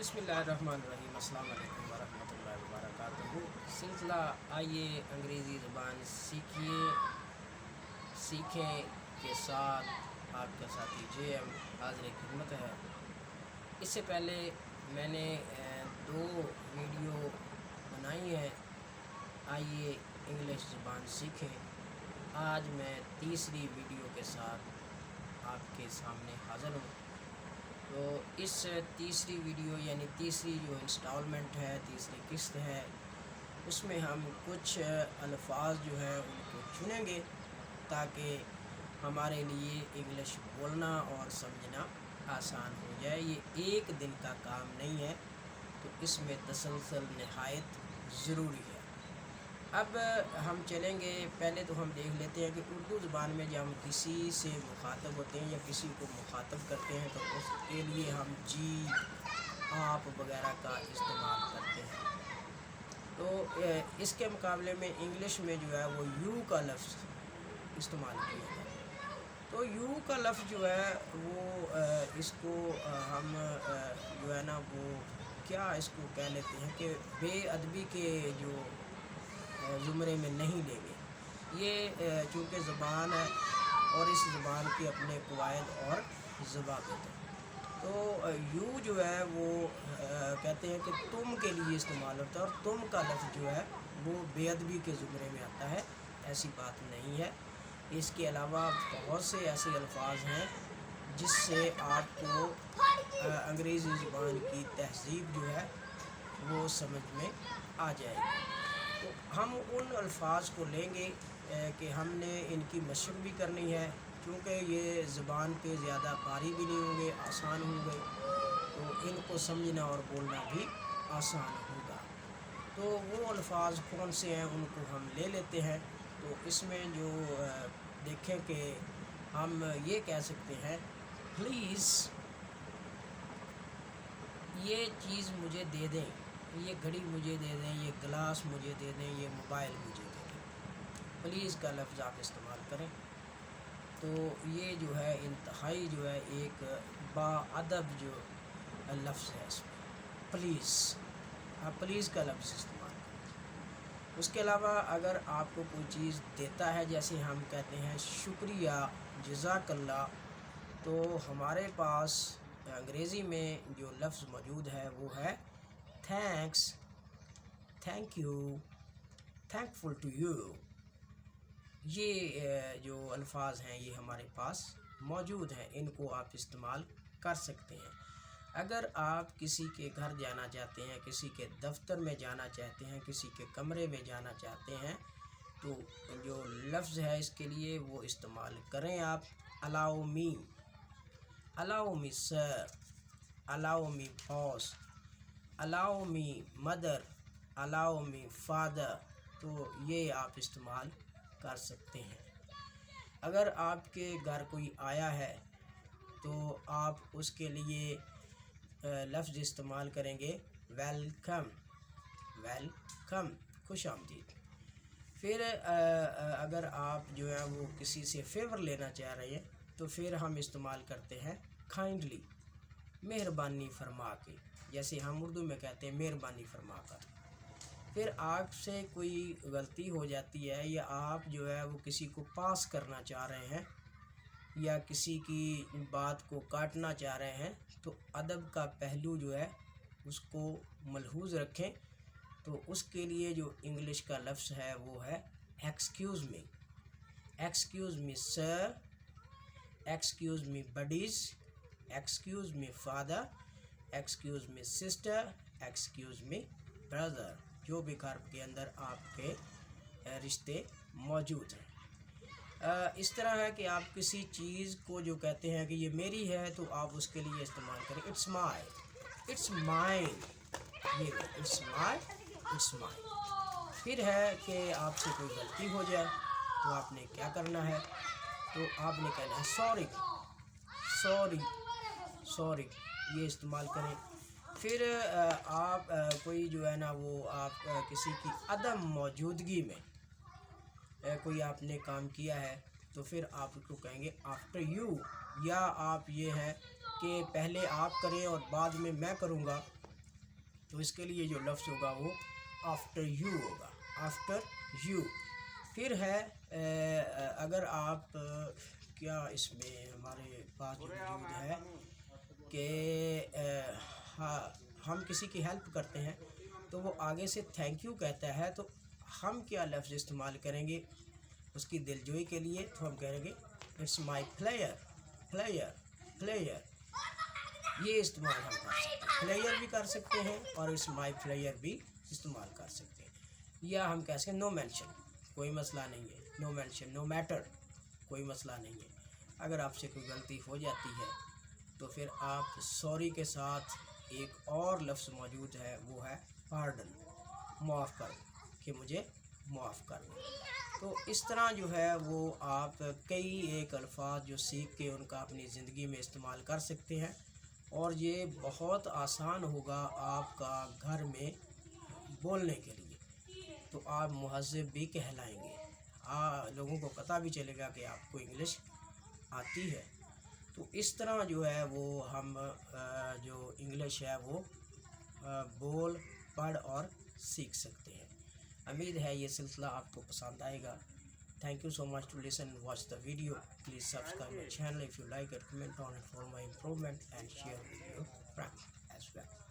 बिस्मिल्लाहिर्रहमानिर्रहीम। अस्सलाम वालेकुम वरहमतुल्लाहि वबरकातुहू। सिलसिला आइए अंग्रेज़ी ज़बान सीखें के साथ आपका साथी JM हाज़िर खिदमत है। इससे पहले मैंने 2 वीडियो बनाई हैं, आइए इंग्लिश ज़बान सीखें। आज मैं तीसरी वीडियो के साथ आपके सामने हाज़िर हूँ। तो इस तीसरी वीडियो यानी तीसरी जो इंस्टॉलमेंट है, तीसरी किस्त है, उसमें हम कुछ अल्फाज जो है उनको चुनेंगे ताकि हमारे लिए इंग्लिश बोलना और समझना आसान हो जाए। ये एक दिन का काम नहीं है, तो इसमें तसलसल नहायत ज़रूरी है। अब हम चलेंगे, पहले तो हम देख लेते हैं कि उर्दू ज़बान में जब हम किसी से मुखातब होते हैं या किसी को मुखातब करते हैं तो उसके लिए हम जी, आप वगैरह का इस्तेमाल करते हैं। तो इसके मुकाबले में इंग्लिश में जो है वो यू का लफ्ज़ इस्तेमाल किया जाता है। तो यू का लफ्ज़ जो है वो इसको हम जो है ना वो क्या इसको कह लेते हैं कि बेअदबी के जो ज़ुमरे में नहीं लेंगे। ये चूँकि ज़बान है और इस ज़बान के अपने क़वायद और ज़वाबित हैं। तो यू जो है वो कहते हैं कि तुम के लिए इस्तेमाल होता है और तुम का लफ्ज़ जो है वो बेअदबी के ज़ुमरे में आता है, ऐसी बात नहीं है। इसके अलावा बहुत से ऐसे अल्फाज हैं जिससे आपको अंग्रेज़ी ज़बान की तहज़ीब जो है वो समझ में आ जाएगी। तो हम उन अल्फाज को लेंगे कि हमने इनकी मशक़ भी करनी है, क्योंकि ये ज़बान पे ज़्यादा भारी भी नहीं होंगे, आसान होंगे, तो इनको समझना और बोलना भी आसान होगा। तो वो अल्फाज कौन से हैं उनको हम ले लेते हैं। तो इसमें जो देखें कि हम ये कह सकते हैं, प्लीज़ ये चीज़ मुझे दे दें, ये घड़ी मुझे दे दें, ये गिलास मुझे दे दें, ये मोबाइल मुझे दे दें। प्लीज़ का लफ्ज़ आप इस्तेमाल करें। तो ये जो है इंतहाई जो है एक बाअदब जो लफ्ज़ है इसमें, प्लीज़। आप प्लीज़ का लफ्ज़ इस्तेमाल करें। उसके अलावा अगर आपको कोई चीज़ देता है, जैसे हम कहते हैं शुक्रिया, जज़ाकल्लाह, तो हमारे पास अंग्रेज़ी में जो लफ्ज़ मौजूद है वो है thanks, thank you, thankful to you. ये जो अल्फाज हैं ये हमारे पास मौजूद हैं, इनको आप इस्तेमाल कर सकते हैं। अगर आप किसी के घर जाना चाहते हैं, किसी के दफ्तर में जाना चाहते हैं, किसी के कमरे में जाना चाहते हैं, तो जो लफ्ज़ है इसके लिए वो इस्तेमाल करें आप। Allow me, allow me sir, allow me boss, allow me mother, allow me father. तो ये आप इस्तेमाल कर सकते हैं। अगर आपके घर कोई आया है तो आप उसके लिए लफ्ज़ इस्तेमाल करेंगे वेलकम, वेलकम, खुश आमदीद। फिर अगर आप जो है वो किसी से फ़ेवर लेना चाह रहे हैं तो फिर हम इस्तेमाल करते हैं काइंडली, मेहरबानी फरमा के, जैसे हम उर्दू में कहते हैं मेहरबानी फरमा कर। फिर आपसे कोई गलती हो जाती है या आप जो है वो किसी को पास करना चाह रहे हैं या किसी की बात को काटना चाह रहे हैं, तो अदब का पहलू जो है उसको मलहूज़ रखें। तो उसके लिए जो इंग्लिश का लफ्ज़ है वो है excuse me, excuse me sir, excuse me buddies, excuse me father, excuse me sister, excuse me brother. जो भी घर के अंदर आपके रिश्ते मौजूद हैं। इस तरह है कि आप किसी चीज़ को जो कहते हैं कि ये मेरी है, तो आप उसके लिए इस्तेमाल करें इट्स माई, इट्स माइन, ये इट्स माई, इट्स माइन। फिर है कि आपसे कोई गलती हो जाए तो आपने क्या करना है, तो आपने कहना है सॉरी, सॉरी, सॉरी, ये इस्तेमाल करें। फिर आप कोई जो है ना वो आप किसी की अदम मौजूदगी में कोई आपने काम किया है तो फिर आप उसको कहेंगे आफ्टर यू, या आप ये है कि पहले आप करें और बाद में मैं करूँगा, تو اس کے لیے جو لفظ ہوگا وہ آفٹر یو ہوگا، آفٹر یو۔ پھر ہے اگر آپ کیا اس میں ہمارے پاس جو موجود ہے کہ ہم کسی کی ہیلپ کرتے ہیں تو وہ آگے سے تھینک یو کہتا ہے، تو ہم کیا لفظ استعمال کریں گے اس کی دلجوئی کے لیے؟ تو ہم کہیں گے it's my player, player, player. یہ استعمال ہم کر سکتے ہیں، پلیئر بھی کر سکتے ہیں اور اٹس مائی پلیئر بھی استعمال کر سکتے ہیں۔ یا ہم کہہ سکتے ہیں نو مینشن، کوئی مسئلہ نہیں ہے، نو مینشن، نو میٹر، کوئی مسئلہ نہیں ہے۔ اگر آپ سے کوئی غلطی ہو جاتی ہے تو پھر آپ سوری کے ساتھ ایک اور لفظ موجود ہے، وہ ہے پارڈن، معاف کر، کہ مجھے معاف کر دیں۔ تو اس طرح جو ہے وہ آپ کئی ایک الفاظ جو سیکھ کے ان کا اپنی زندگی میں استعمال کر سکتے ہیں، اور یہ بہت آسان ہوگا آپ کا گھر میں بولنے کے لیے، تو آپ مہذب بھی کہلائیں گے، لوگوں کو پتہ بھی چلے گا کہ آپ کو انگلش آتی ہے۔ تو اس طرح جو ہے وہ ہم جو انگلش ہے وہ بول، پڑھ اور سیکھ سکتے ہیں۔ امید ہے یہ سلسلہ آپ کو پسند آئے گا۔ Thank you so much to listen and watch the video. Please subscribe my channel if you like it, comment on it for my improvement and share with your friends as well.